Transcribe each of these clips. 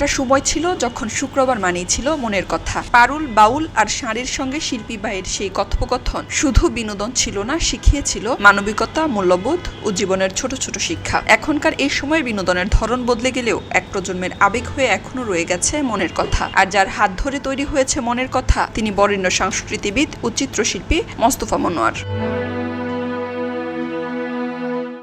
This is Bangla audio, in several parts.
একটা সময় ছিল যখন শুক্রবার মানেই ছিল মনের কথা। পারুল, বাউল আর শাঁড়ির সঙ্গে শিল্পী ভাইয়ের সেই কথোপকথন শুধু বিনোদন ছিল না, শিখিয়েছিল মানবিকতা, মূল্যবোধ ও জীবনের ছোট ছোট শিক্ষা। এখনকার এই সময়ের বিনোদনের ধরন বদলে গেলেও এক প্রজন্মের আবেগ হয়ে এখনো রয়ে গেছে মনের কথা। আর যার হাত ধরে তৈরি হয়েছে মনের কথা, তিনি বরেণ্য সংস্কৃতিবিদ ও চিত্রশিল্পী মোস্তফা মনোয়ার।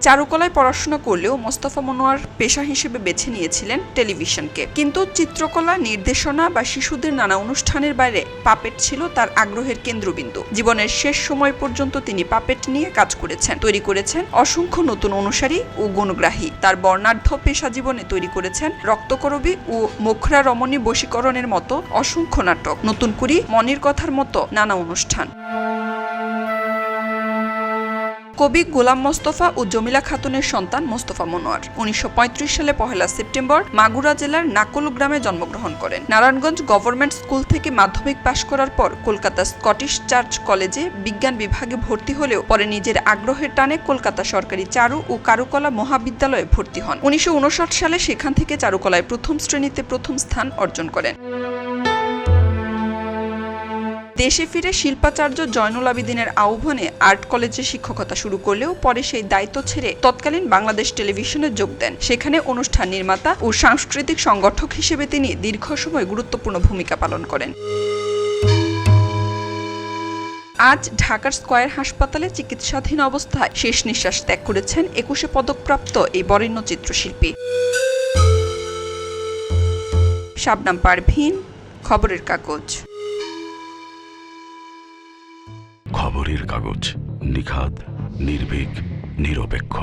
চারুকলায় পড়াশোনা করলেও মোস্তফা মনোয়ার পেশা হিসেবে বেছে নিয়েছিলেন টেলিভিশনকে। কিন্তু চিত্রকলা, নির্দেশনা বা শিশুদের নানা অনুষ্ঠানের বাইরে পাপেট ছিল তার আগ্রহের কেন্দ্রবিন্দু। জীবনের শেষ সময় পর্যন্ত তিনি পাপেট নিয়ে কাজ করেছেন, তৈরি করেছেন অসংখ্য নতুন অনুসারী ও গুণগ্রাহী। তার বর্ণাঢ্য পেশা জীবনে তৈরি করেছেন রক্তকরবী ও মুখরা রমণী বশীকরণের মতো অসংখ্য নাটক, নতুন কুড়ি, মনির কথার মতো নানা অনুষ্ঠান। কবি গোলাম মোস্তফা ও জমিলা খাতুনের সন্তান মোস্তফা মনোয়ার 1935 সালে 1 সেপ্টেম্বর মাগুরা জেলার নাকল গ্রামে জন্মগ্রহণ করেন। নারায়ণগঞ্জ গভর্নমেন্ট স্কুল থেকে মাধ্যমিক পাশ করার পর কলকাতা স্কটিশ চার্চ কলেজে বিজ্ঞান বিভাগে ভর্তি হলেও পরে নিজের আগ্রহের টানে কলকাতা সরকারি চারু ও কারুকলা মহাবিদ্যালয়ে ভর্তি হন। 1959 সালে সেখান থেকে চারুকলায় প্রথম শ্রেণীতে প্রথম স্থান অর্জন করেন। দেশে ফিরে শিল্পাচার্য জয়নুল আবেদিনের আহ্বানে আর্ট কলেজে শিক্ষকতা শুরু করলেও পরে সেই দায়িত্ব ছেড়ে তৎকালীন বাংলাদেশ টেলিভিশনে যোগ দেন। সেখানে অনুষ্ঠান নির্মাতা ও সাংস্কৃতিক সংগঠক হিসেবে তিনি দীর্ঘ সময় গুরুত্বপূর্ণ ভূমিকা পালন করেন। আজ ঢাকার স্কয়ার হাসপাতালে চিকিৎসাধীন অবস্থায় শেষ নিঃশ্বাস ত্যাগ করেছেন 21 পদকপ্রাপ্ত এই বরেণ্য চিত্রশিল্পী। শাবনাম পারভীন, খবরের কাগজ। খবরের কাগজ, নিখাদ, নির্ভীক, নিরপেক্ষ।